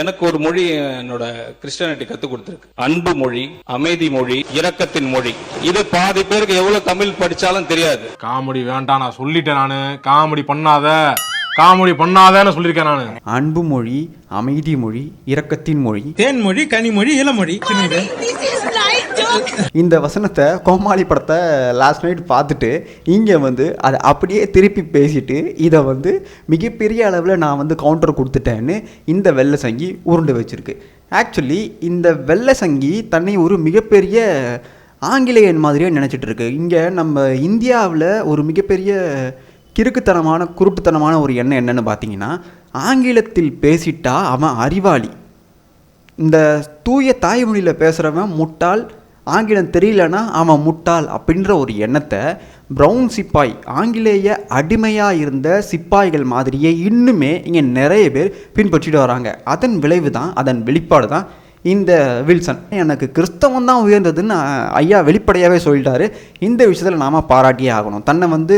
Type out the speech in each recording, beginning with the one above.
எனக்கு ஒரு மொழி என்னோட கிறிஸ்டியானிட்டி கத்து கொடுத்துருக்கு. அன்பு மொழி, அமைதி மொழி, இரக்கத்தின் மொழி. இது பாதி பேருக்கு எவ்வளவு தமிழ் படிச்சாலும் தெரியாது. காமெடி வேண்டாம், நான் சொல்லிட்டேன். நானு காமெடி பண்ணாதன்னு சொல்லியிருக்கேன் நானு. அன்பு மொழி, அமைதி மொழி, இரக்கத்தின் மொழி, தேன்மொழி, கனிமொழி, இளமொழி. இந்த வசனத்தை கோமாளி படத்தை லாஸ்ட் நைட் பார்த்துட்டு இங்கே வந்து அதை அப்படியே திருப்பி பேசிட்டு இதை வந்து மிகப்பெரிய அளவில் நான் வந்து கவுண்டர் கொடுத்துட்டேன்னு இந்த வெள்ளை சங்கி உருண்டு வச்சிருக்கு. ஆக்சுவலி இந்த வெள்ளை சங்கி தன்னை ஒரு மிகப்பெரிய ஆங்கிலேயன் மாதிரியே நினச்சிட்டு இருக்கு. இங்கே நம்ம இந்தியாவில் ஒரு மிகப்பெரிய கிறுக்குத்தனமான குருட்டுத்தனமான ஒரு எண்ணம் என்னன்னு பார்த்தீங்கன்னா, ஆங்கிலத்தில் பேசிட்டா அவன் அறிவாளி, இந்த தூய தாய்மொழியில் பேசுகிறவன் முட்டாள், ஆங்கிலம் தெரியலனா அவன் முட்டாள் அப்படின்ற ஒரு எண்ணத்தை ப்ரௌன் சிப்பாய், ஆங்கிலேய அடிமையாக இருந்த சிப்பாய்கள் மாதிரியே இன்னுமே இங்கே நிறைய பேர் பின்பற்றிட்டு வராங்க. அதன் விளைவு தான், அதன் வெளிப்பாடு தான் இந்த வில்சன். எனக்கு கிறிஸ்தவம் தான் உயர்ந்ததுன்னு ஐயா வெளிப்படையாகவே சொல்லிட்டாரு. இந்த விஷயத்தில் நாம் பாராட்டியே ஆகணும். தன்னை வந்து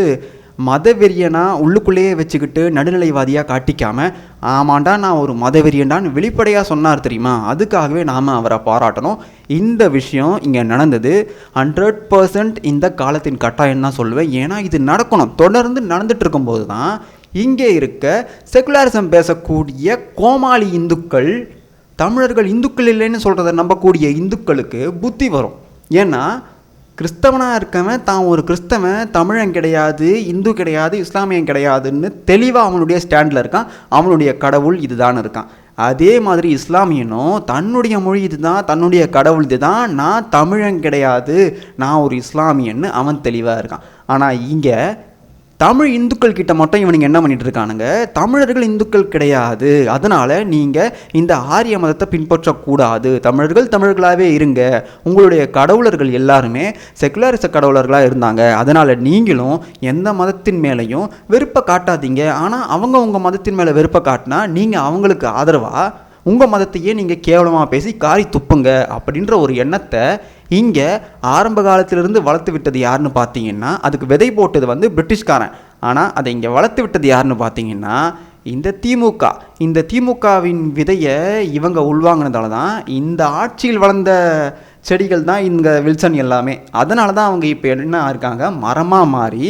மதவெறியனா உள்ளுக்குள்ளேயே வச்சுக்கிட்டு நடுநிலைவாதியாக காட்டிக்காமல், ஆமாண்டா நான் ஒரு மதவெறியன்டான்னு வெளிப்படையாக சொன்னார் தெரியுமா, அதுக்காகவே நாம் அவரை பாராட்டணும். இந்த விஷயம் இங்கே நடந்தது 100% இந்த காலத்தின் கட்டாயம் தான் சொல்லுவேன். ஏன்னா இது நடக்கணும். தொடர்ந்து நடந்துட்டு இருக்கும்போது தான் இங்கே இருக்க செகுலரிசம் பேசக்கூடிய கோமாளி இந்துக்கள், தமிழர்கள் இந்துக்கள் இல்லைன்னு சொல்கிறத நம்பக்கூடிய இந்துக்களுக்கு புத்தி வரும். ஏன்னா கிறிஸ்தவனாக இருக்கவன் தான் ஒரு கிறிஸ்தவன், தமிழன் கிடையாது, இந்து கிடையாது, இஸ்லாமியன் கிடையாதுன்னு தெளிவாக அவனுடைய ஸ்டாண்டில் இருக்கான். அவனுடைய கடவுள் இதுதான் இருக்கான். அதே மாதிரி இஸ்லாமியனும் தன்னுடைய மொழி இதுதான், தன்னுடைய கடவுள் இதுதான், நான் தமிழன் கிடையாது, நான் ஒரு இஸ்லாமியன்னு அவன் தெளிவாக இருக்கான். ஆனால் இங்கே தமிழ் இந்துக்கள் கிட்ட மட்டும் இவனுங்க என்ன பண்ணிட்டு இருக்கானுங்க, தமிழர்கள் இந்துக்கள் கிடையாது, அதனால் நீங்கள் இந்த ஆரிய மதத்தை பின்பற்றக்கூடாது, தமிழர்கள் தமிழர்களாகவே இருங்க, உங்களுடைய கடவுளர்கள் எல்லாருமே செகுலரிச கடவுளர்களாக இருந்தாங்க, அதனால் நீங்களும் எந்த மதத்தின் மேலேயும் வெறுப்பை காட்டாதீங்க. ஆனால் அவங்க உங்கள் மதத்தின் மேலே வெறுப்பை காட்டினா நீங்கள் அவங்களுக்கு ஆதரவாக உங்கள் மதத்தையே நீங்கள் கேவலமாக பேசி காரி துப்புங்க அப்படின்ற ஒரு எண்ணத்தை இங்கே ஆரம்ப காலத்திலிருந்து வளர்த்து விட்டது யாருன்னு பார்த்தீங்கன்னா, அதுக்கு விதை போட்டது வந்து பிரிட்டிஷ்காரன். ஆனால் அதை இங்கே வளர்த்து விட்டது யாருன்னு பார்த்தீங்கன்னா இந்த திமுக. இந்த திமுகவின் விதையை இவங்க உள்வாங்கினதால தான் இந்த ஆட்சியில் வளர்ந்த செடிகள் தான் இந்த வில்சன் எல்லாமே. அதனால தான் அவங்க இப்போ என்ன இருக்காங்க, மரமாக மாறி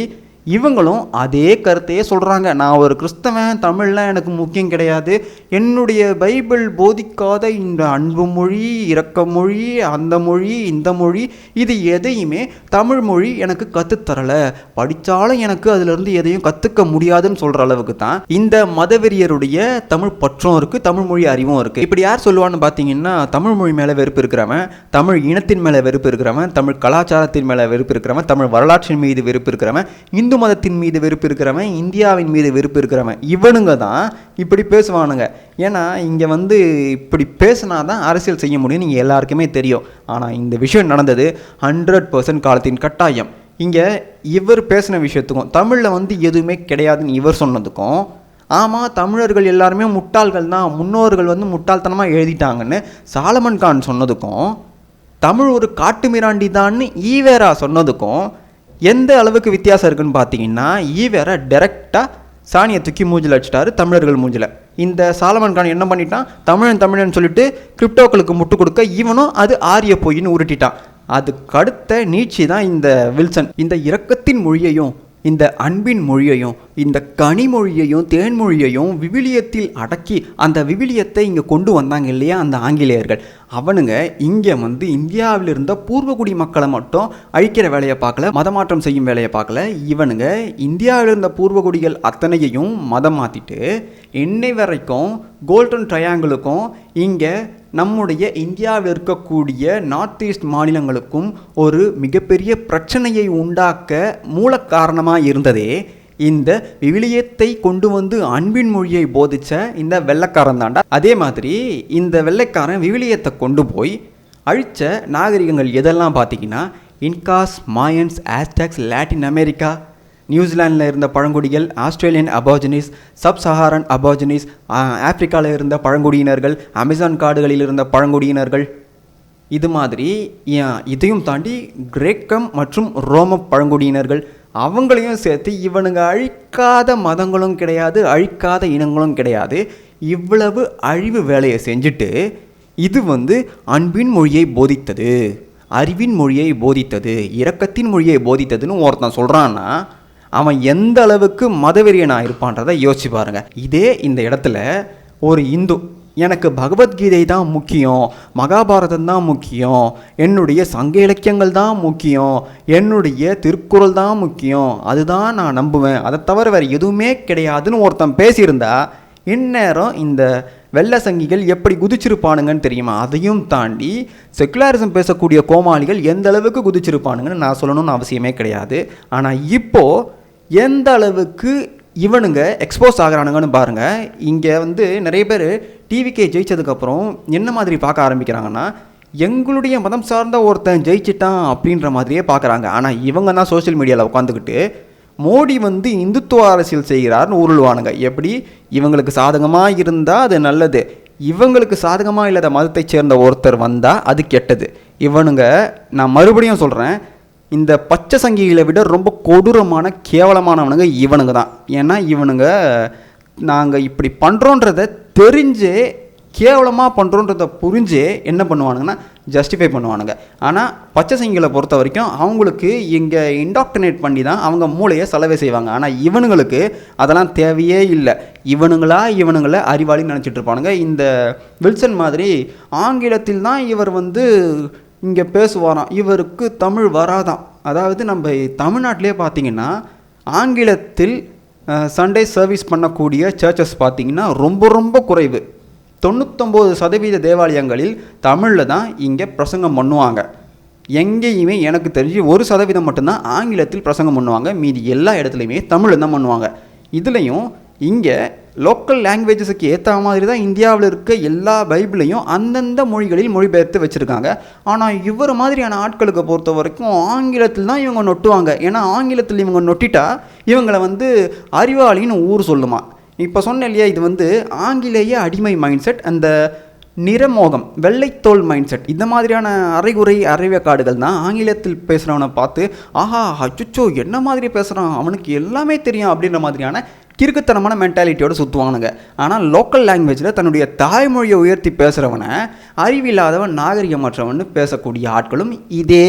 இவங்களும் அதே கருத்தையே சொல்கிறாங்க. நான் ஒரு கிறிஸ்தவன், தமிழ்லாம் எனக்கு முக்கியம் கிடையாது, என்னுடைய பைபிள் போதிக்காத இந்த அன்பு மொழி, இரக்க மொழி, அந்த மொழி, இந்த மொழி, இது எதையுமே தமிழ் மொழி எனக்கு கற்றுத்தரலை, படித்தாலும் எனக்கு அதிலிருந்து எதையும் கற்றுக்க முடியாதுன்னு சொல்கிற அளவுக்கு தான் இந்த மதவெறியருடைய தமிழ் பற்றும் இருக்குது, தமிழ் மொழி அறிவும் இருக்குது. இப்படி யார் சொல்லுவான்னு பார்த்தீங்கன்னா, தமிழ் மொழி மேலே வெறுப்பு இருக்கிறவன், தமிழ் இனத்தின் மேலே வெறுப்பு இருக்கிறவன், தமிழ் கலாச்சாரத்தின் மேலே வெறுப்பு இருக்கிறவன், தமிழ் வரலாற்றின் மீது வெறுப்பு இருக்கிறவன், இந்து மதத்தின் மீது வெறுப்பு இருக்கிறவன், இந்தியாவின் மீது வெறுப்பு இருக்கிறவன், இவனுங்க தான் இப்படி பேசுவானுங்க. ஏன்னா இங்கே வந்து இப்படி பேசினா தான் அரசியல் செய்ய முடியும், நீங்கள் எல்லாருக்குமே தெரியும். ஆனால் இந்த விஷயம் நடந்தது 100% காலத்தின் கட்டாயம். இங்கே இவர் பேசின விஷயத்துக்கும் தமிழில் வந்து எதுவுமே கிடையாதுன்னு இவர் சொன்னதுக்கும், ஆமாம் தமிழர்கள் எல்லாருமே முட்டாள்கள் தான், முன்னோர்கள் வந்து முட்டாள்தனமாக எழுதிட்டாங்கன்னு சாலமன் கான் சொன்னதுக்கும், தமிழ் ஒரு காட்டு மிராண்டி தான்னு ஈவேரா சொன்னதுக்கும் எந்த அளவுக்கு வித்தியாசம் இருக்குன்னு பார்த்தீங்கன்னா, ஈவேரா டைரெக்டாக சாணியை தூக்கி மூஞ்சில் அடிச்சிட்டாரு தமிழர்கள் மூஞ்சில். இந்த சாலமன் கான் என்ன பண்ணிட்டான், தமிழன் சொல்லிட்டு கிரிப்டோக்களுக்கு முட்டு கொடுக்க இவனும் அது ஆரிய பொய்ன்னு உருட்டிட்டான். அதுக்கடுத்த நீட்சி தான் இந்த வில்சன். இந்த இரக்கத்தின் மொழியையும், இந்த அன்பின் மொழியையும், இந்த கனிமொழியையும், தேன்மொழியையும் விவிலியத்தில் அடக்கி அந்த விவிலியத்தை இங்கே கொண்டு வந்தாங்க இல்லையா அந்த ஆங்கிலேயர்கள், அவனுங்க இங்கே வந்து இந்தியாவில் இருந்த பூர்வகுடி மக்களை மட்டும் அழிக்கிற வேலையை பார்க்கல, மதமாற்றம் செய்யும் வேலையை பார்க்கல. இவனுங்க இந்தியாவில் இருந்த பூர்வகுடிகள் அத்தனையையும் மதம் மாற்றிட்டு இன்னை வரைக்கும் கோல்டன் ட்ரையாங்கிளுக்கும் இங்கே நம்முடைய இந்தியாவில் இருக்கக்கூடிய நார்த் ஈஸ்ட் மாநிலங்களுக்கும் ஒரு மிகப்பெரிய பிரச்சனையை உண்டாக்க மூல காரணமாக இருந்ததே இந்த விவிலியத்தை கொண்டு வந்து அன்பின் மொழியை போதிச்ச இந்த வெள்ளைக்காரன் தாண்டா. அதே மாதிரி இந்த வெள்ளைக்காரன் விவிலியத்தை கொண்டு போய் அழித்த நாகரிகங்கள் எதெல்லாம் பார்த்தீங்கன்னா, இன்காஸ், மாயன்ஸ், ஆஸ்டாக்ஸ், லாட்டின் அமெரிக்கா, நியூசிலாண்டில் இருந்த பழங்குடிகள், ஆஸ்திரேலியன் அபார்ஜினிஸ், சப் சஹாரன் அபார்ஜினிஸ், ஆப்பிரிக்காவில் இருந்த பழங்குடியினர்கள், அமேசான் காடுகளில் இருந்த பழங்குடியினர்கள், இது மாதிரி இதையும் தாண்டி கிரேக்கம் மற்றும் ரோம பழங்குடியினர்கள், அவங்களையும் சேர்த்து இவனுங்க அழிக்காத மதங்களும் கிடையாது, அழிக்காத இனங்களும் கிடையாது. இவ்வளவு அழிவு வேலையை செஞ்சுட்டு இது வந்து அன்பின் மொழியை போதித்தது, அறிவின் மொழியை போதித்தது, இரக்கத்தின் மொழியை போதித்ததுன்னு ஒருத்தன் சொல்கிறான்னா அவன் எந்த அளவுக்கு மதவெறியனாக இருப்பான்றதை யோசிச்சு பாருங்க. இதே இந்த இடத்துல ஒரு இந்து எனக்கு பகவத்கீதை தான் முக்கியம், மகாபாரதம் தான் முக்கியம், என்னுடைய சங்க இலக்கியங்கள் தான் முக்கியம், என்னுடைய திருக்குறள் தான் முக்கியம், அதுதான் நான் நம்புவேன், அதை தவிர வேறு எதுவுமே கிடையாதுன்னு ஒருத்தன் பேசியிருந்தா இந்நேரம் இந்த வெள்ளை சங்கிகள் எப்படி குதிச்சிருப்பானுங்கன்னு தெரியுமா? அதையும் தாண்டி செக்குலரிசம் பேசக்கூடிய கோமாளிகள் எந்த அளவுக்கு குதிச்சிருப்பானுங்கன்னு நான் சொல்லணும்னு அவசியமே கிடையாது. ஆனால் இப்போது எந்த அளவுக்கு இவனுங்க எக்ஸ்போஸ் ஆகிறானுங்கன்னு பாருங்கள். இங்கே வந்து நிறைய பேர் டிவிக்கே ஜெயிச்சதுக்கப்புறம் என்ன மாதிரி பார்க்க ஆரம்பிக்கிறாங்கன்னா, எங்களுடைய மதம் சார்ந்த ஒருத்தன் ஜெயிச்சிட்டான் அப்படின்ற மாதிரியே பார்க்குறாங்க. ஆனால் இவங்க தான் சோஷியல் மீடியாவில் உட்காந்துக்கிட்டு மோடி வந்து இந்துத்துவ அரசியல் செய்கிறார்னு உருள்வானுங்க. எப்படி இவங்களுக்கு சாதகமாக இருந்தால் அது நல்லது, இவங்களுக்கு சாதகமாக இல்லாத மதத்தை சேர்ந்த ஒருத்தர் வந்தால் அது கெட்டது. இவனுங்க, நான் மறுபடியும் சொல்கிறேன், இந்த பச்சை சங்கிகளை விட ரொம்ப கொடூரமான கேவலமானவனுங்க இவனுங்க தான். ஏன்னா இவனுங்க நாங்கள் இப்படி பண்ணுறோன்றதை தெரிஞ்சே கேவலமாக பண்ணுறோன்றதை புரிஞ்சே என்ன பண்ணுவானுங்கன்னா ஜஸ்டிஃபை பண்ணுவானுங்க. ஆனால் பச்சை சங்கிகளை பொறுத்த வரைக்கும் அவங்களுக்கு இங்கே இன்டாக்டினேட் பண்ணி தான் அவங்க மூளையை செலவே செய்வாங்க. ஆனால் இவனுங்களுக்கு அதெல்லாம் தேவையே இல்லை. இவனுங்களை அறிவாளின்னு நினச்சிட்டு இருப்பானுங்க. இந்த வில்சன் மாதிரி ஆங்கிலத்தில் தான் இவர் வந்து இங்கே பேசுவாராம், இவருக்கு தமிழ் வராதான். அதாவது நம்ம தமிழ்நாட்டிலே பார்த்திங்கன்னா ஆங்கிலத்தில் சண்டே சர்வீஸ் பண்ணக்கூடிய சர்ச்சஸ் பார்த்திங்கன்னா ரொம்ப ரொம்ப குறைவு. 99% தேவாலயங்களில் தமிழில் தான் இங்கே பிரசங்கம் பண்ணுவாங்க. எங்கேயுமே எனக்கு தெரிஞ்சு 1% மட்டும்தான் ஆங்கிலத்தில் பிரசங்கம் பண்ணுவாங்க. மீதி எல்லா இடத்துலையுமே தமிழில் தான் பண்ணுவாங்க. இதுலேயும் இங்கே லோக்கல் லாங்குவேஜஸுக்கு ஏற்ற மாதிரி தான் இந்தியாவில் இருக்க எல்லா பைபிளையும் அந்தந்த மொழிகளில் மொழிபெயர்த்து வச்சுருக்காங்க. ஆனால் இவர் மாதிரியான ஆட்களுக்கு பொறுத்த வரைக்கும் ஆங்கிலத்தில் தான் இவங்க நொட்டுவாங்க. ஏன்னா ஆங்கிலத்தில் இவங்க நொட்டிட்டா இவங்களை வந்து அறிவாளின்னு ஊர் சொல்லுமா. இப்போ சொன்னேன் இல்லையா, இது வந்து ஆங்கிலேய அடிமை மைண்ட் செட், அந்த நிறமோகம் வெள்ளைத்தோல் மைண்ட் செட். இந்த மாதிரியான அரைகுறை அறிவேக்காடுகள் தான் ஆங்கிலத்தில் பேசுகிறவனை பார்த்து ஆஹா அச்சுச்சோ என்ன மாதிரி பேசுகிறான், அவனுக்கு எல்லாமே தெரியும் அப்படின்ற மாதிரியான கிறுக்குத்தனமான மென்டாலிட்டியோடு சுற்றுவானுங்க. ஆனால் லோக்கல் லாங்குவேஜில் தன்னுடைய தாய்மொழியை உயர்த்தி பேசுகிறவனை அறிவில்லாதவன் நாகரிகமற்றவன் பேசக்கூடிய ஆட்களும் இதே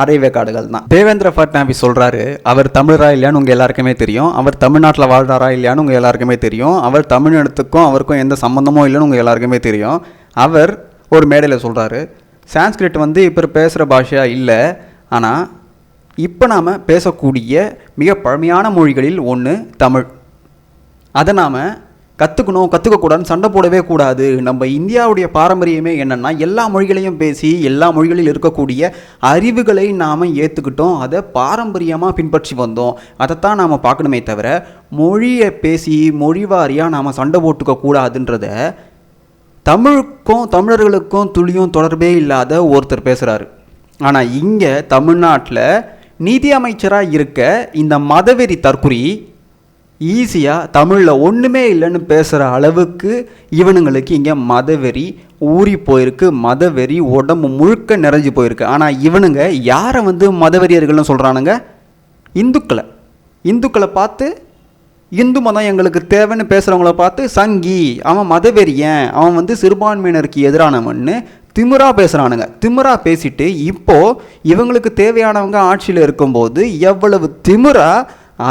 அரைவேக்காடுகள் தான். தேவேந்திர ஃபட்னாவிஸ் சொல்கிறாரு, அவர் தமிழரா இல்லையான்னு உங்கள் எல்லாருக்குமே தெரியும், அவர் தமிழ்நாட்டில் வாழ்கிறாரா இல்லையான்னு உங்கள் எல்லாருக்குமே தெரியும், அவர் தமிழ்நாட்டுக்கும் அவருக்கும் எந்த சம்மந்தமும் இல்லைன்னு உங்கள் எல்லாருக்குமே தெரியும். அவர் ஒரு மேடையில் சொல்கிறாரு, சான்ஸ்கிரிட் வந்து இப்போ பேசுகிற பாஷையாக இல்லை, ஆனால் இப்போ நாம் பேசக்கூடிய மிக பழமையான மொழிகளில் ஒன்று தமிழ். அதை நாம் கற்றுக்கக்கூடாதுன்னு சண்டை போடவே கூடாது. நம்ம இந்தியாவுடைய பாரம்பரியமே என்னென்னா எல்லா மொழிகளையும் பேசி எல்லா மொழிகளில் இருக்கக்கூடிய அறிவுகளை நாம் ஏற்றுக்கிட்டோம், அதை பாரம்பரியமாக பின்பற்றி வந்தோம். அதைத்தான் நாம் பார்க்கணுமே தவிர மொழியை பேசி மொழி வாரியாக நாம் சண்டை போட்டுக்க கூடாதுன்றத தமிழுக்கும் தமிழர்களுக்கும் துளியும் தொடர்பே இல்லாத ஒருத்தர் பேசுகிறாரு. ஆனால் இங்கே தமிழ்நாட்டில் நீதி அமைச்சராக இருக்க இந்த மதவெறி தற்குறி ஈஸியாக தமிழில் ஒன்றுமே இல்லைன்னு பேசுகிற அளவுக்கு இவனுங்களுக்கு இங்கே மதவெறி ஊறி போயிருக்கு, மதவெறி உடம்பு முழுக்க நிறைஞ்சு போயிருக்கு. ஆனால் இவனுங்க யாரை வந்து மதவெறியர்கள்னு சொல்கிறானுங்க? இந்துக்களை பார்த்து இந்து மதம் எங்களுக்கு தேவைன்னு பேசுகிறவங்கள பார்த்து சங்கி, அவன் மதவெறியன், அவன் வந்து சிறுபான்மையினருக்கு எதிரானவன்னு திமிரா பேசுகிறானுங்க. திமிரா பேசிட்டு இப்போது இவங்களுக்கு தேவையானவங்க ஆட்சியில் இருக்கும்போது எவ்வளவு திமிரா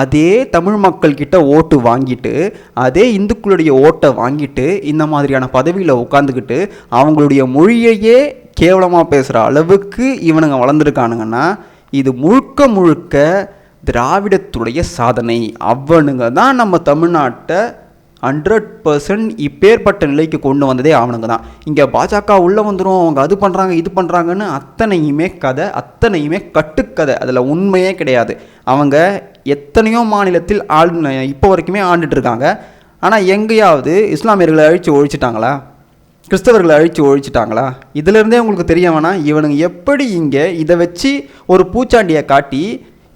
அதே தமிழ் மக்கள்கிட்ட ஓட்டு வாங்கிட்டு அதே இந்துக்களுடைய ஓட்டை வாங்கிட்டு இந்த மாதிரியான பதவியில் உட்காந்துக்கிட்டு அவங்களுடைய மொழியையே கேவலமாக பேசுகிற அளவுக்கு இவனுங்க வளர்ந்துருக்கானுங்கன்னா இது முழுக்க திராவிடத்துடைய சாதனை. அவனுங்க தான் நம்ம தமிழ்நாட்டை 100% இப்பேற்பட்ட நிலைக்கு கொண்டு வந்ததே அவனுங்க தான். இங்கே பாஜக உள்ளே வந்துடும், அவங்க அது பண்ணுறாங்க இது பண்ணுறாங்கன்னு அத்தனையுமே கதை, அத்தனையுமே கட்டுக்கதை, அதில் உண்மையே கிடையாது. அவங்க எத்தனையோ மாநிலத்தில் இப்போ வரைக்குமே ஆண்டுட்ருக்காங்க. ஆனால் எங்கேயாவது இஸ்லாமியர்களை அழித்து ஒழிச்சிட்டாங்களா? கிறிஸ்தவர்களை அழித்து ஒழிச்சிட்டாங்களா? இதிலேருந்தே உங்களுக்கு தெரிய வேணாம் இவனுங்க எப்படி இங்கே இதை வச்சு ஒரு பூச்சாண்டியை காட்டி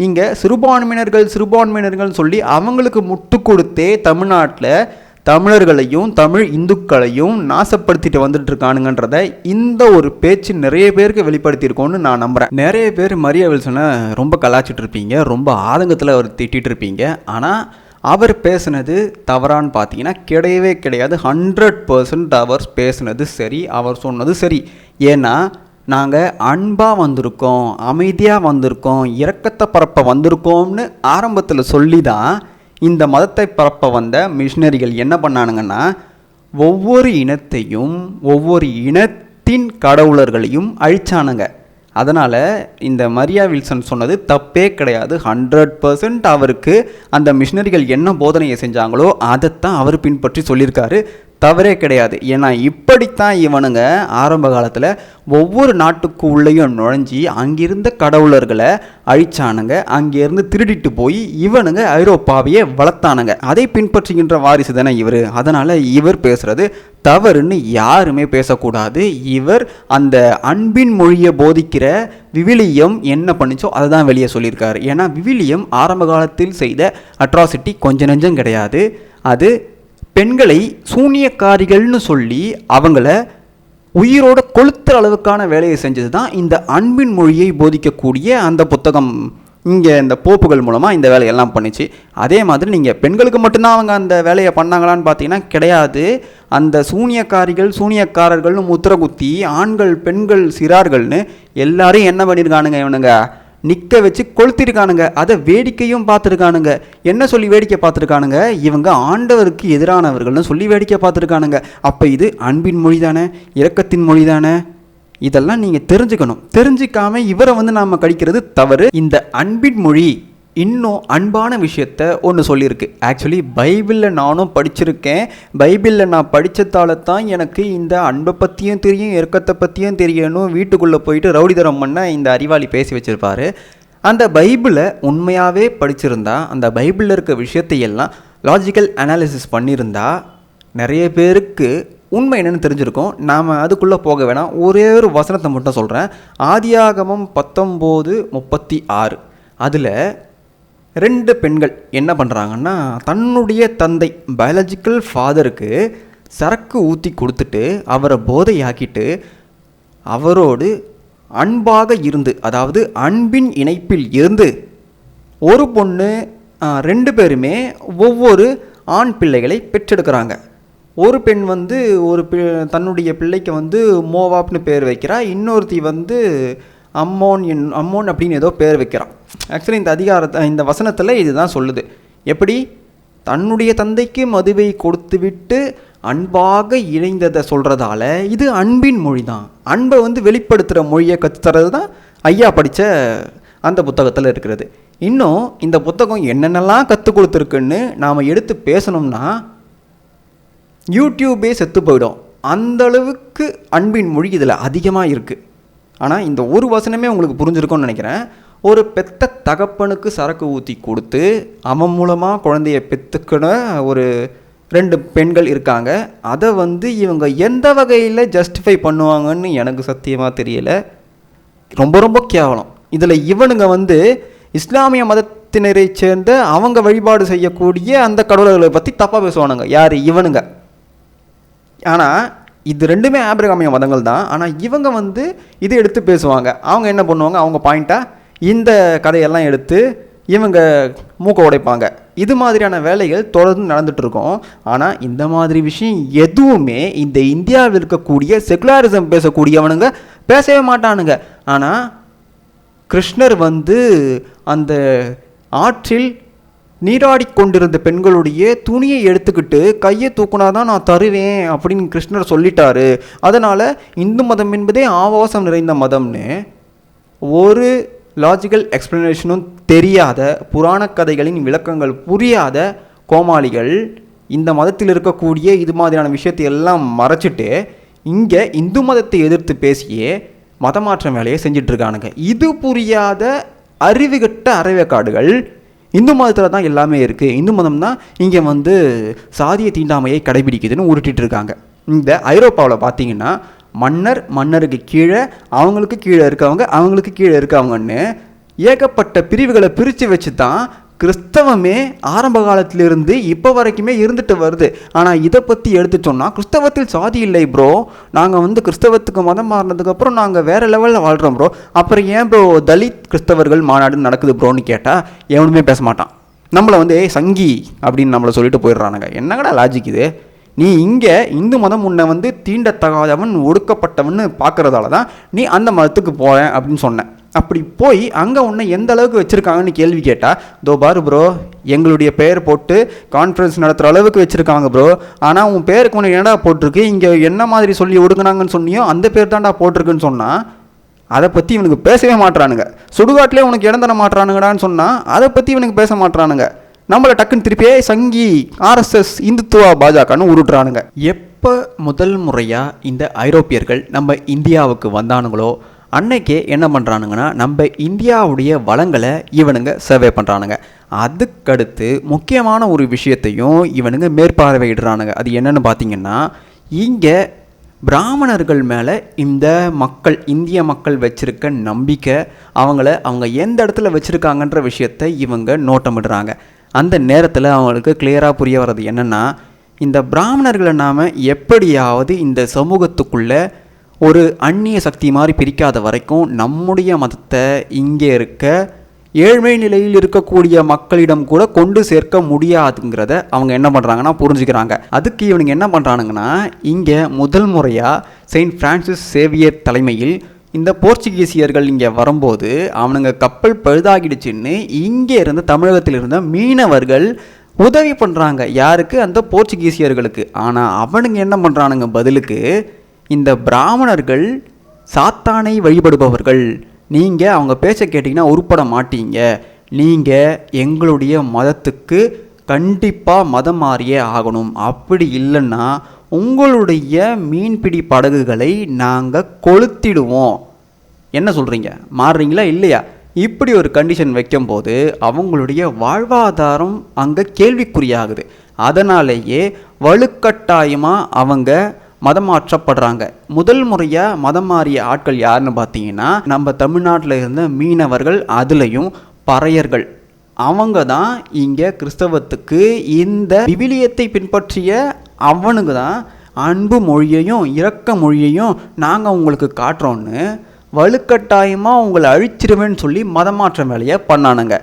இங்கே சிறுபான்மையினர்கள் சொல்லி அவங்களுக்கு முட்டு கொடுத்தே தமிழ்நாட்டில் தமிழர்களையும் தமிழ் இந்துக்களையும் நாசப்படுத்திட்டு வந்துட்டு இருக்கானுங்கன்றத இந்த ஒரு பேச்சு நிறைய பேருக்கு வெளிப்படுத்தியிருக்கோன்னு நான் நம்புகிறேன். நிறைய பேர் மரியா வில்சனை ரொம்ப கலாச்சிட்டு இருப்பீங்க, ரொம்ப ஆதங்கத்தில் அவர் திட்டிகிட்டு இருப்பீங்க. ஆனால் அவர் பேசுனது தவறான்னு பார்த்தீங்கன்னா கிடையவே கிடையாது. 100% அவர் பேசுனது சரி, அவர் சொன்னது சரி. ஏன்னா நாங்கள் அன்பாக வந்திருக்கோம், அமைதியாக வந்திருக்கோம், இரக்கத்தை பரப்ப வந்திருக்கோம்னு ஆரம்பத்தில் சொல்லி தான் இந்த மதத்தை பரப்ப வந்த மிஷினரிகள் என்ன பண்ணானுங்கன்னா, ஒவ்வொரு இனத்தையும் ஒவ்வொரு இனத்தின் கடவுளர்களையும் அழிச்சானுங்க. அதனால் இந்த மரியா வில்சன் சொன்னது தப்பே கிடையாது. 100% அவருக்கு அந்த மிஷினரிகள் என்ன போதனையை செஞ்சாங்களோ அதைத்தான் அவர் பின்பற்றி சொல்லியிருக்காரு. தவறே கிடையாது. ஏன்னா இப்படித்தான் இவனுங்க ஆரம்ப காலத்தில் ஒவ்வொரு நாட்டுக்கு உள்ளேயும் நுழைஞ்சி அங்கிருந்த கடவுளர்களை அழிச்சானுங்க. அங்கேருந்து திருடிட்டு போய் இவனுங்க ஐரோப்பாவையே வளர்த்தானுங்க. அதை பின்பற்றுகின்ற வாரிசு தானே இவர். அதனால் இவர் பேசுகிறது தவறுன்னு யாருமே பேசக்கூடாது. இவர் அந்த அன்பின் மொழியை போதிக்கிற விவிலியம் என்ன பண்ணிச்சோ அதை தான் வெளியே சொல்லியிருக்காரு. ஏன்னா விவிலியம் ஆரம்ப காலத்தில் செய்த அட்ராசிட்டி கொஞ்ச நெஞ்சம் கிடையாது. அது பெண்களை சூனியக்காரிகள்னு சொல்லி அவங்கள உயிரோட கொளுத்துற அளவுக்கான வேலையை செஞ்சது தான் இந்த அன்பின் மொழியை போதிக்கக்கூடிய அந்த புத்தகம். இங்கே இந்த போப்புகள் மூலமாக இந்த வேலையெல்லாம் பண்ணிச்சு. அதே மாதிரி நீங்கள் பெண்களுக்கு மட்டும்தான் அவங்க அந்த வேலையை பண்ணாங்களான்னு பார்த்தீங்கன்னா கிடையாது. அந்த சூனியக்காரர்கள்னு முத்திர குத்தி ஆண்கள் பெண்கள் சிறார்கள்னு எல்லாரும் என்ன பண்ணியிருக்கானுங்க, இவனுங்க நிற்க வச்சு கொளுத்திருக்கானுங்க. அதை வேடிக்கையும் பார்த்துருக்கானுங்க. என்ன சொல்லி வேடிக்கை பார்த்துருக்கானுங்க, இவங்க ஆண்டவருக்கு எதிரானவர்கள்னு சொல்லி வேடிக்கை பார்த்துருக்கானுங்க. அப்போ இது அன்பின் மொழி தானே, இரக்கத்தின் மொழி தானே? இதெல்லாம் நீங்கள் தெரிஞ்சுக்கணும். தெரிஞ்சிக்காமல் இவரை நாம் கடிக்கிறது தவறு. இந்த அன்பின் மொழி இன்னும் அன்பான விஷயத்த ஒன்று சொல்லியிருக்கு. ஆக்சுவலி பைபிளில் நானும் படிச்சிருக்கேன். பைபிளில் நான் படித்ததால தான் எனக்கு இந்த அன்பை பற்றியும் தெரியும், இரக்கத்தை பற்றியும் தெரியணும். வீட்டுக்குள்ளே போயிட்டு ரவுடிதரம் பண்ண இந்த அறிவாளி பேசி வச்சுருப்பார். அந்த பைபிளை உண்மையாகவே படிச்சிருந்தா, அந்த பைபிளில் இருக்க விஷயத்தையெல்லாம் லாஜிக்கல் அனாலிசிஸ் பண்ணியிருந்தா நிறைய பேருக்கு உண்மை என்னென்னு தெரிஞ்சிருக்கும். நாம் அதுக்குள்ளே போக வேணாம். ஒரே ஒரு வசனத்தை மட்டும் சொல்கிறேன். ஆதியாகமம் 19:36 அதில் 2 பெண்கள் என்ன பண்ணுறாங்கன்னா, தன்னுடைய தந்தை பயாலஜிக்கல் ஃபாதருக்கு சரக்கு ஊற்றி கொடுத்துட்டு அவரை போதையாக்கிட்டு அவரோடு அன்பாக இருந்து, அதாவது அன்பின் இணைப்பில் இருந்து ஒரு பொண்ணு 2 பேருமே ஒவ்வொரு ஆண் பிள்ளைகளை பெற்றெடுக்கிறாங்க. ஒரு பெண் தன்னுடைய பிள்ளைக்கு மோவாப்னு பேர் வைக்கிறா. இன்னொருத்தி அம்மோன் அப்படின்னு ஏதோ பேர் வைக்கிறான். ஆக்சுவலி இந்த வசனத்தில் இதுதான் சொல்லுது. எப்படி தன்னுடைய தந்தைக்கு மதுவை கொடுத்துவிட்டு அன்பாக இணைந்ததை சொல்கிறதால இது அன்பின் மொழி தான். அன்பை வெளிப்படுத்துகிற மொழியை கற்றுத்தரது தான் ஐயா படித்த அந்த புத்தகத்தில் இருக்கிறது. இன்னும் இந்த புத்தகம் என்னென்னலாம் கற்றுக் கொடுத்துருக்குன்னு நாம் எடுத்து பேசணும்னா யூடியூபே செத்து போயிடும். அந்தளவுக்கு அன்பின் மொழி இதில் அதிகமாக இருக்குது. ஆனால் இந்த ஒரு வசனமே உங்களுக்கு புரிஞ்சிருக்கும்னு நினைக்கிறேன். ஒரு பெத்த தகப்பனுக்கு சரக்கு ஊற்றி கொடுத்து அவன் மூலமாக குழந்தைய பெற்றுக்கின ஒரு 2 பெண்கள் இருக்காங்க. அதை இவங்க எந்த வகையில் ஜஸ்டிஃபை பண்ணுவாங்கன்னு எனக்கு சத்தியமாக தெரியலை. ரொம்ப ரொம்ப கேவலம். இதில் இவனுங்க இஸ்லாமிய மதத்தினரை சேர்ந்த அவங்க வழிபாடு செய்யக்கூடிய அந்த கடவுள்களை பற்றி தப்பாக பேசுவானுங்க. யார் இவனுங்க? ஆனால் இது 2மே ஆபிரகாமிய மதங்கள் தான். ஆனால் இவங்க இதை எடுத்து பேசுவாங்க. அவங்க என்ன பண்ணுவாங்க, அவங்க பாயிண்ட்டாக இந்த கதையெல்லாம் எடுத்து இவங்க மூக்க உடைப்பாங்க. இது மாதிரியான வேலைகள் தொடர்ந்து நடந்துகிட்ருக்கோம். ஆனால் இந்த மாதிரி விஷயம் எதுவுமே இந்த இந்தியாவில் இருக்கக்கூடிய செகுலரிசம் பேசக்கூடியவனுங்க பேசவே மாட்டானுங்க. ஆனால் கிருஷ்ணர் அந்த ஆற்றில் நீராடி கொண்டிருந்த பெண்களுடைய துணியை எடுத்துக்கிட்டு கையை தூக்குனாதான் நான் தருவேன் அப்படின்னு கிருஷ்ணர் சொல்லிட்டாரு. அதனால் இந்து மதம் என்பதே ஆபாசம் நிறைந்த மதம்னு ஒரு லாஜிக்கல் எக்ஸ்பிளனேஷனும் தெரியாத, புராண கதைகளின் விளக்கங்கள் புரியாத கோமாளிகள் இந்த மதத்தில் இருக்கக்கூடிய இது மாதிரியான விஷயத்தை எல்லாம் மறைச்சிட்டு இங்கே இந்து மதத்தை எதிர்த்து பேசியே மதமாற்றம் வேலையை செஞ்சிட்ருக்கானுங்க. இது புரியாத அறிவுகட்ட அரைவேக்காடுகள் இந்து மதத்தில் தான் எல்லாமே இருக்குது, இந்து மதம் தான் இங்கே சாதிய தீண்டாமையை கடைபிடிக்குதுன்னு உருட்டிட்டு இருக்காங்க. இந்த ஐரோப்பாவில் பார்த்தீங்கன்னா மன்னருக்கு கீழே அவங்களுக்கு கீழே இருக்கவங்கன்னு ஏகப்பட்ட பிரிவுகளை பிரித்து வச்சு தான் கிறிஸ்தவமே ஆரம்ப காலத்திலிருந்து இப்போ வரைக்குமே இருந்துட்டு வருது. ஆனால் இதை பற்றி எடுத்து சொன்னால் கிறிஸ்தவத்தில் சாதி இல்லை ப்ரோ, நாங்கள் கிறிஸ்தவத்துக்கு மதம் மாறினதுக்கப்புறம் நாங்கள் வேறு லெவலில் வாழ்கிறோம் ப்ரோ, அப்புறம் ஏன் ப்ரோ தலித் கிறிஸ்தவர்கள் மாநாடு நடக்குது ப்ரோன்னு கேட்டால் எவனுமே பேச மாட்டான். நம்மளை வந்து ஏய் சங்கி அப்படின்னு நம்மளை சொல்லிட்டு போயிடுறானுங்க. என்னங்கடா லாஜிக் இது? நீ இங்கே இந்து மதம் உன்னை வந்து தீண்டத்தகாதவன் ஒடுக்கப்பட்டவன் பார்க்குறதால தான் நீ அந்த மதத்துக்கு போகிறேன் அப்படின்னு சொன்னேன். அப்படி போய் அங்கே உன்னை எந்த அளவுக்கு வச்சுருக்காங்கன்னு கேள்வி கேட்டால், தோ பாரு ப்ரோ, எங்களுடைய பெயர் போட்டு கான்ஃபரன்ஸ் நடத்துகிற அளவுக்கு வச்சுருக்காங்க ப்ரோ, ஆனால் உன் பேருக்கு உனக்கு என்னடா போட்டிருக்கு, இங்கே என்ன மாதிரி சொல்லி ஒடுக்குனாங்கன்னு சொன்னியோ அந்த பேர் தான்டா போட்டிருக்குன்னு சொன்னால் அதை பற்றி இவனுக்கு பேசவே மாட்றானுங்க. சுடுகாட்டிலே உனக்கு இடம் தர மாட்றானுங்கடான்னு சொன்னால் அதை பற்றி இவனுக்கு பேச மாட்றானுங்க. நம்மளை டக்குன்னு திருப்பியே சங்கி, ஆர்எஸ்எஸ், இந்துத்துவா, பாஜகன்னு உருட்டுறானுங்க. எப்போ முதல் முறையாக இந்த ஐரோப்பியர்கள் நம்ம இந்தியாவுக்கு வந்தானுங்களோ அன்னைக்கே என்ன பண்ணுறானுங்கன்னா நம்ம இந்தியாவுடைய வளங்களை இவனுங்க சர்வே பண்ணுறானுங்க. அதுக்கடுத்து முக்கியமான ஒரு விஷயத்தையும் இவனுங்க மேற்பார்வையிடுறானுங்க. அது என்னென்னு பார்த்தீங்கன்னா, இங்கே பிராமணர்கள் மேலே இந்த மக்கள், இந்திய மக்கள் வச்சுருக்க நம்பிக்கை, அவங்க எந்த இடத்துல வச்சுருக்காங்கன்ற விஷயத்தை இவங்க நோட்டமிடுறாங்க. அந்த நேரத்தில் அவங்களுக்கு கிளியராக புரிய வர்றது என்னென்னா, இந்த பிராமணர்களை நாம் எப்படியாவது இந்த சமூகத்துக்குள்ளே ஒரு அந்நிய சக்தி மாதிரி பிரிக்காத வரைக்கும் நம்முடைய மதத்தை இங்கே இருக்க ஏழ்மை நிலையில் இருக்கக்கூடிய மக்களிடம் கூட கொண்டு சேர்க்க முடியாதுங்கிறத அவங்க என்ன பண்ணுறாங்கன்னா புரிஞ்சுக்கிறாங்க. அதுக்கு இவனுங்க என்ன பண்ணுறானுங்கன்னா, இங்கே முதல் முறையாக செயின்ட் பிரான்சிஸ் சேவியர் தலைமையில் இந்த போர்ச்சுகீசியர்கள் இங்கே வரும்போது அவனுங்க கப்பல் பழுதாகிடுச்சுன்னு இங்கே இருந்த தமிழகத்தில் இருந்த மீனவர்கள் உதவி பண்ணுறாங்க. யாருக்கு? அந்த போர்ச்சுகீசியர்களுக்கு. ஆனால் அவனுங்க என்ன பண்ணுறானுங்க பதிலுக்கு, இந்த பிராமணர்கள் சாத்தானை வழிபடுபவர்கள், நீங்கள் அவங்க பேச்சை கேட்டிங்கன்னா உருப்பட மாட்டீங்க, நீங்கள் எங்களுடைய மதத்துக்கு கண்டிப்பாக மதம் மாறியே ஆகணும், அப்படி இல்லைன்னா உங்களுடைய மீன்பிடி படகுகளை நாங்கள் கொளுத்திடுவோம். என்ன சொல்கிறீங்க, மாறுறீங்களா இல்லையா? இப்படி ஒரு கண்டிஷன் வைக்கும்போது அவங்களுடைய வாழ்வாதாரம் அங்கே கேள்விக்குறியாகுது. அதனாலேயே வலுக்கட்டாயமாக அவங்க மதம் மாற்றப்படுறாங்க. முதல் முறையாக மதம் மாறிய ஆட்கள் யாருன்னு பார்த்தீங்கன்னா, நம்ம தமிழ்நாட்டில் இருந்த மீனவர்கள், அதுலேயும் பறையர்கள். அவங்க தான் இங்கே கிறிஸ்தவத்துக்கு இந்த விவிலியத்தை பின்பற்றிய அவனுக்கு தான் அன்பு மொழியையும் இரக்க மொழியையும் நாங்கள் உங்களுக்கு காட்டுறோன்னு வலுக்கட்டாயமாக உங்களை அழிச்சிருவேன்னு சொல்லி மதமாற்றம் வேலையை பண்ணானுங்க.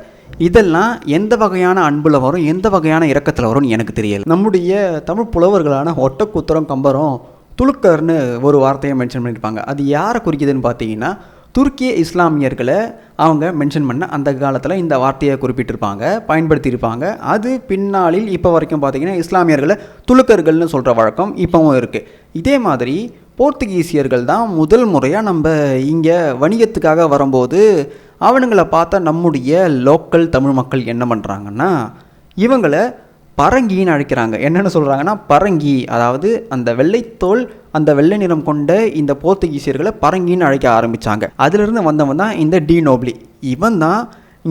இதெல்லாம் எந்த வகையான அன்பில் வரும், எந்த வகையான இரக்கத்தில் வரும்னு எனக்கு தெரியல. நம்முடைய தமிழ் புலவர்களான ஒட்டக்கூத்தரம், கம்பரும், துலுக்கர்னு ஒரு வார்த்தையை மென்ஷன் பண்ணியிருப்பாங்க. அது யாரை குறிக்குதுன்னு பார்த்தீங்கன்னா, துருக்கிய இஸ்லாமியர்களை அவங்க மென்ஷன் பண்ண அந்த காலத்தில் இந்த வார்த்தையை குறிப்பிட்டிருப்பாங்க, பயன்படுத்தியிருப்பாங்க. அது பின்னாளில் இப்போ வரைக்கும் பார்த்திங்கன்னா இஸ்லாமியர்களை துலுக்கர்கள்னு சொல்கிற வழக்கம் இப்போவும் இருக்குது. இதே மாதிரி போர்த்துகீசியர்கள் தான் முதல் முறையாக நம்ம இங்கே வணிகத்துக்காக வரும்போது அவனுங்களை பார்த்தா நம்முடைய லோக்கல் தமிழ் மக்கள் என்ன பண்ணுறாங்கன்னா, இவங்களை பரங்கின்னு அழைக்கிறாங்க. என்னென்னு சொல்கிறாங்கன்னா, பரங்கி, அதாவது அந்த வெள்ளைத்தோல், அந்த வெள்ளை நிறம் கொண்ட இந்த போர்த்துகீசியர்களை பரங்கின்னு அழைக்க ஆரம்பித்தாங்க. அதிலிருந்து வந்தவன் தான் இந்த டி நோப்லி. இவன் தான்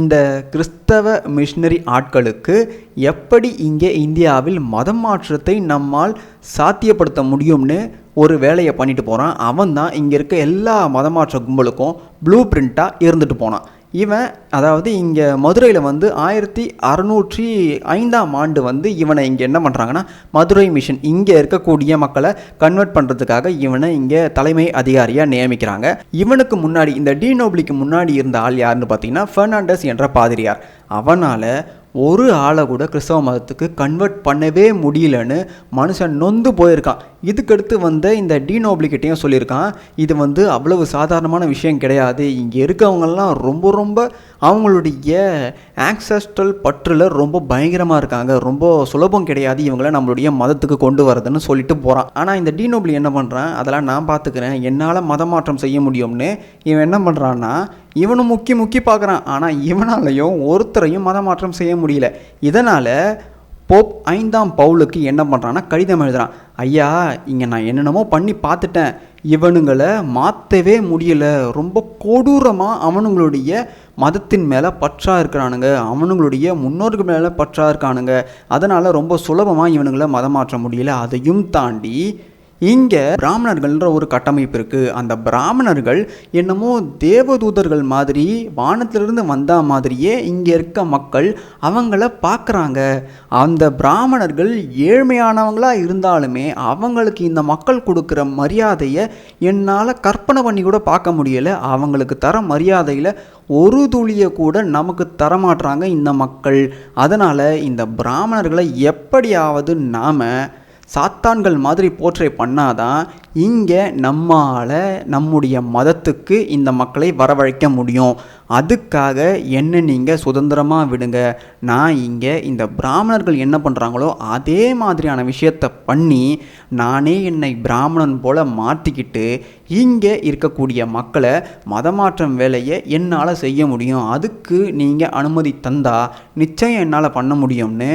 இந்த கிறிஸ்தவ மிஷினரி ஆட்களுக்கு எப்படி இங்கே இந்தியாவில் மதம் மாற்றத்தை நம்மால் சாத்தியப்படுத்த முடியும்னு ஒரு வேலையை பண்ணிட்டு போகிறான். அவன் தான் இங்கே இருக்க எல்லா மதமாற்ற கும்பலுக்கும் ப்ளூ பிரிண்ட்டாக இருந்துட்டு போனான். இவன் அதாவது இங்கே மதுரையில் வந்து 1605 இவனை இங்கே என்ன பண்ணுறாங்கன்னா, மதுரை மிஷன் இங்கே இருக்கக்கூடிய மக்களை கன்வெர்ட் பண்ணுறதுக்காக இவனை இங்கே தலைமை அதிகாரியாக நியமிக்கிறாங்க. இவனுக்கு முன்னாடி, இந்த டி நோப்லிக்கு முன்னாடி இருந்த ஆள் யாருன்னு பார்த்தீங்கன்னா பெர்னாண்டஸ் என்ற பாதிரியார். அவனால் ஒரு ஆளை கூட கிறிஸ்தவ மதத்துக்கு கன்வெர்ட் பண்ணவே முடியலன்னு மனுஷன் நொந்து போயிருக்கான். இதுக்கடுத்து வந்த இந்த டி நோப்லிக்கிட்டையும் சொல்லியிருக்கான், இது வந்து அவ்வளவு சாதாரணமான விஷயம் கிடையாது, இங்கே இருக்கவங்கெல்லாம் ரொம்ப ரொம்ப அவங்களுடைய ஆக்சஸ்ட்ரல் பற்றில் ரொம்ப பயங்கரமாக இருக்காங்க, ரொம்ப சுலபம் கிடையாது இவங்கள நம்மளுடைய மதத்துக்கு கொண்டு வரதுன்னு சொல்லிட்டு போகிறான். ஆனால் இந்த டி நோப்லி என்ன பண்ணுறான், அதெல்லாம் நான் பார்த்துக்கிறேன், என்னால் மதமாற்றம் செய்ய முடியும்னு இவன் என்ன பண்ணுறான்னா, இவனும் முக்கி பார்க்குறான். ஆனால் இவனாலையும் ஒருத்தரையும் மதமாற்றம் செய்ய முடியல. இதனால் போப் 5ஆம் பவுலுக்கு என்ன பண்ணுறான்னா கடிதம் எழுதுகிறான். ஐயா, இங்கே நான் என்னென்னமோ பண்ணி பார்த்துட்டேன், இவனுங்களை மாற்றவே முடியல, ரொம்ப கொடூரமாக அவனுங்களுடைய மதத்தின் மேலே பற்றாக இருக்கிறானுங்க, அவனுங்களுடைய முன்னோர்கள் மேலே பற்றாக இருக்கானுங்க, அதனால் ரொம்ப சுலபமாக இவனுங்களை மதம் மாற்ற முடியல. அதையும் தாண்டி இங்கே பிராமணர்கள்ன்ற ஒரு கட்டமைப்பு இருக்குது. அந்த பிராமணர்கள் என்னமோ தேவதூதர்கள் மாதிரி வானத்திலிருந்து வந்த மாதிரியே இங்கே இருக்க மக்கள் அவங்கள பார்க்குறாங்க. அந்த பிராமணர்கள் ஏழ்மையானவங்களாக இருந்தாலுமே அவங்களுக்கு இந்த மக்கள் கொடுக்குற மரியாதையை என்னால் கற்பனை பண்ணி கூட பார்க்க முடியலை. அவங்களுக்கு தர மரியாதையில் ஒரு துளியை கூட நமக்கு தரமாட்டுறாங்க இந்த மக்கள். அதனால் இந்த பிராமணர்களை எப்படியாவது நாம் சாத்தான்கள் மாதிரி போர்ட்ரே பண்ணாதான் இங்கே நம்முடைய மதத்துக்கு இந்த மக்களை வரவழைக்க முடியும். அதுக்காக என்ன நீங்கள் சுதந்திரமாக விடுங்க. நான் இங்கே இந்த பிராமணர்கள் என்ன பண்ணுறாங்களோ அதே மாதிரியான விஷயத்தை பண்ணி நானே என்னை பிராமணன் போல் மாற்றிக்கிட்டு இங்கே இருக்கக்கூடிய மக்களை மதமாற்றம் வேலையை என்னால் செய்ய முடியும். அதுக்கு நீங்கள் அனுமதி தந்தால் நிச்சயம் என்னால் பண்ண முடியும்னு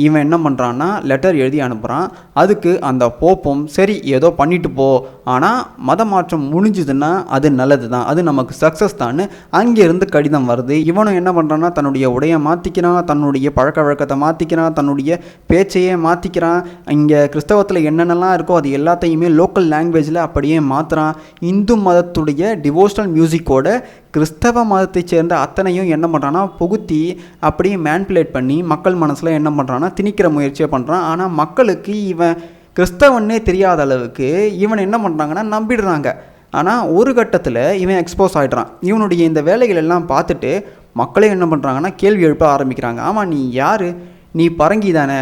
இவன் என்ன பண்ணுறான்னா லெட்டர் எழுதி அனுப்புகிறான். அதுக்கு அந்த போப்பும் சரி ஏதோ பண்ணிட்டு போ, ஆனால் மதமாற்றம் முடிஞ்சுதுன்னா அது நல்லது தான், அது நமக்கு சக்ஸஸ் தான். அங்கேருந்து கடிதம் வருது. இவனும் என்ன பண்ணுறான்னா தன்னுடைய உடையை மாற்றிக்கிறான், தன்னுடைய பழக்க வழக்கத்தை மாற்றிக்கிறான், தன்னுடைய பேச்சையே மாற்றிக்கிறான். இங்கே கிறிஸ்தவத்தில் என்னென்னலாம் இருக்கோ அது எல்லாத்தையுமே லோக்கல் லாங்குவேஜில் அப்படியே மாற்றுறான். இந்து மதத்துடைய டிவோஷனல் மியூசிக்கோட கிறிஸ்தவ மதத்தை சேர்ந்த அத்தனையும் என்ன பண்ணுறான்னா புகுத்தி அப்படியே மேனிப்புலேட் பண்ணி மக்கள் மனசில் என்ன பண்ணுறான்னா திணிக்கிற முயற்சியை பண்ணுறான். ஆனால் மக்களுக்கு இவன் கிறிஸ்தவன்னே தெரியாத அளவுக்கு இவன் என்ன பண்ணுறாங்கன்னா நம்பிடுறாங்க. ஆனால் ஒரு கட்டத்தில் இவன் எக்ஸ்போஸ் ஆகிடுறான். இவனுடைய இந்த வேலைகள் எல்லாம் பார்த்துட்டு மக்களே என்ன பண்ணுறாங்கன்னா கேள்வி எழுப்ப ஆரம்பிக்கிறாங்க. ஆமாம், நீ யார்? நீ பரங்கி தானே?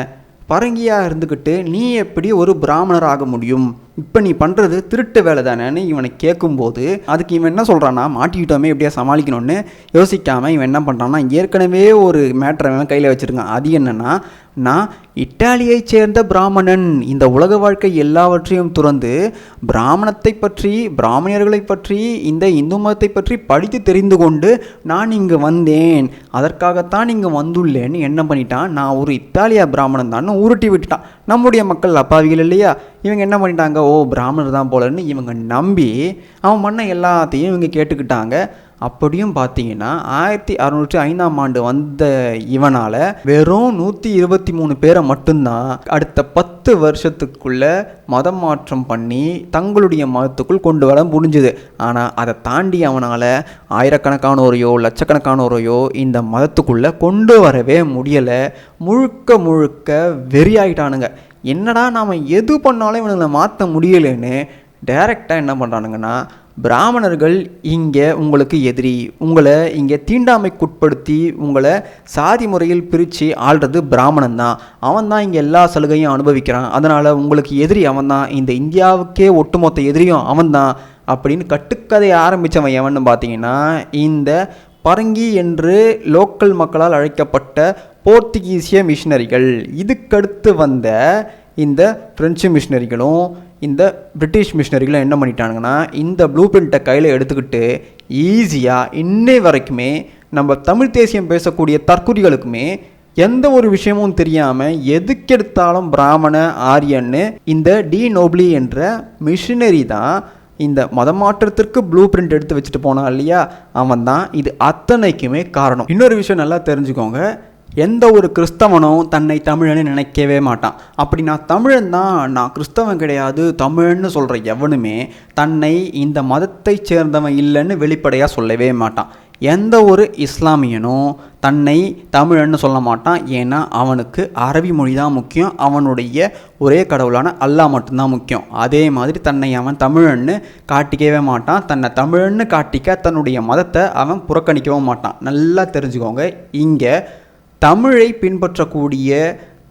பரங்கியாக இருந்துக்கிட்டு நீ எப்படி ஒரு பிராமணர் ஆக முடியும்? இப்போ நீ பண்ணுறது திருட்டு வேலை தானேன்னு இவனை கேட்கும்போது அதுக்கு இவன் என்ன சொல்கிறான்னா மாட்டிக்கிட்டோமே எப்படியா சமாளிக்கணும்னு யோசிக்காமல் இவன் என்ன பண்ணுறான்னா ஏற்கனவே ஒரு மேட்ரை அவன் கையில் வச்சுருக்கான். அது என்னென்னா, நான் இட்டாலியை சேர்ந்த பிராமணன், இந்த உலக வாழ்க்கை எல்லாவற்றையும் துறந்து பிராமணத்தை பற்றி பிராமணியர்களை பற்றி இந்த இந்து மதத்தை பற்றி படித்து தெரிந்து கொண்டு நான் இங்கே வந்தேன், அதற்காகத்தான் இங்கே வந்துள்ளேன்னு என்ன பண்ணிட்டான், நான் ஒரு இத்தாலியா பிராமணன் தான் உருட்டி விட்டுட்டான். நம்முடைய மக்கள் அப்பாவிகள் இல்லையா, இவங்க என்ன பண்ணிட்டாங்க, ஓ பிராமணர் தான் போலன்னு இவங்க நம்பி அவன் பண்ண எல்லாத்தையும் இவங்க கேட்டுக்கிட்டாங்க. அப்படியும் பார்த்தீங்கன்னா 1605 வந்த இவனால் வெறும் 123 பேரை மட்டும்தான் அடுத்த 10 வருஷத்துக்குள்ள மதம் மாற்றம் பண்ணி தங்களுடைய மதத்துக்குள் கொண்டு வர முடிஞ்சுது. ஆனால் அதை தாண்டி அவனால் ஆயிரக்கணக்கானோரையோ லட்சக்கணக்கானோரையோ இந்த மதத்துக்குள்ளே கொண்டு வரவே முடியலை. முழுக்க வெறியாயிட்டானுங்க. என்னடா நாம் எது பண்ணாலும் இவனுங்களை மாற்ற முடியலைன்னு டைரெக்டாக என்ன பண்ணுறானுங்கன்னா, பிராமணர்கள் இங்கே உங்களுக்கு எதிரி, உங்களை இங்கே தீண்டாமைக்குட்படுத்தி உங்களை சாதி முறையில் பிரித்து ஆள்றது பிராமணன் தான், அவன் தான் இங்கே எல்லா சலுகையும் அனுபவிக்கிறான், அதனால் உங்களுக்கு எதிரி அவன் தான், இந்த இந்தியாவுக்கே ஒட்டுமொத்த எதிரியும் அவன் தான் அப்படின்னு கட்டுக்கதையை ஆரம்பித்தவன் எவன்னு பார்த்தீங்கன்னா இந்த பரங்கி என்று லோக்கல் மக்களால் அழைக்கப்பட்ட போர்த்துகீசிய மிஷினரிகள். இதுக்கடுத்து வந்த இந்த பிரெஞ்சு மிஷினரிகளும் இந்த பிரிட்டிஷ் மிஷினரிகளும் என்ன பண்ணிட்டானுங்கன்னா இந்த ப்ளூ பிரிண்ட்டை கையில் எடுத்துக்கிட்டு ஈஸியாக இன்னை வரைக்குமே நம்ம தமிழ் தேசியம் பேசக்கூடிய தற்குறிகளுக்குமே எந்த ஒரு விஷயமும் தெரியாமல் எதுக்கெடுத்தாலும் பிராமண ஆரியன்னு இந்த டி நோப்லி என்ற மிஷினரி தான் இந்த மதமாற்றத்திற்கு ப்ளூ பிரிண்ட் எடுத்து வச்சுட்டு போனான் இல்லையா, அவன் தான் இது அத்தனைக்குமே காரணம். இன்னொரு விஷயம் நல்லா தெரிஞ்சுக்கோங்க, எந்த ஒரு கிறிஸ்தவனும் தன்னை தமிழன்னு நினைக்கவே மாட்டான். அப்படி நான் தமிழன் தான், நான் கிறிஸ்தவன் கிடையாது தமிழன்னு சொல்கிற எவனுமே தன்னை இந்த மதத்தை சேர்ந்தவன் இல்லைன்னு வெளிப்படையாக சொல்லவே மாட்டான். எந்த ஒரு இஸ்லாமியனும் தன்னை தமிழன்னு சொல்ல மாட்டான். ஏன்னா அவனுக்கு அரபி மொழி தான் முக்கியம், அவனுடைய ஒரே கடவுளான அல்லாஹ் மட்டும்தான் முக்கியம். அதே மாதிரி தன்னை அவன் தமிழன்னு காட்டிக்கவே மாட்டான். தன்னை தமிழன்னு காட்டிக்க தன்னுடைய மதத்தை அவன் புறக்கணிக்கவும் மாட்டான். நல்லா தெரிஞ்சுக்கோங்க, இங்கே தமிழை பின்பற்றக்கூடிய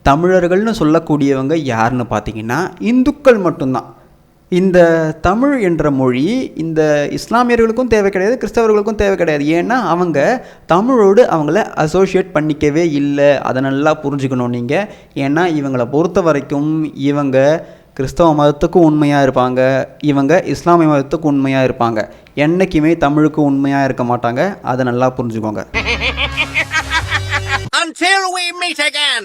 தமிழர்கள்னு சொல்லக்கூடியவங்க யாருன்னு பார்த்தீங்கன்னா இந்துக்கள் மட்டும்தான். இந்த தமிழ் என்ற மொழி இந்த இஸ்லாமியர்களுக்கும் தேவை கிடையாது, கிறிஸ்தவர்களுக்கும் தேவை கிடையாது. ஏன்னா அவங்க தமிழோடு அவங்கள அசோசியேட் பண்ணிக்கவே இல்லை. அதை நல்லா புரிஞ்சுக்கணும் நீங்கள். ஏன்னா இவங்களை பொறுத்த வரைக்கும் இவங்க கிறிஸ்தவ மதத்துக்கும் உண்மையாக இருப்பாங்க, இவங்க இஸ்லாமிய மதத்துக்கு உண்மையாக இருப்பாங்க, என்றைக்குமே தமிழுக்கு உண்மையாக இருக்க மாட்டாங்க. அதை நல்லா புரிஞ்சுக்கோங்க. Until we meet again.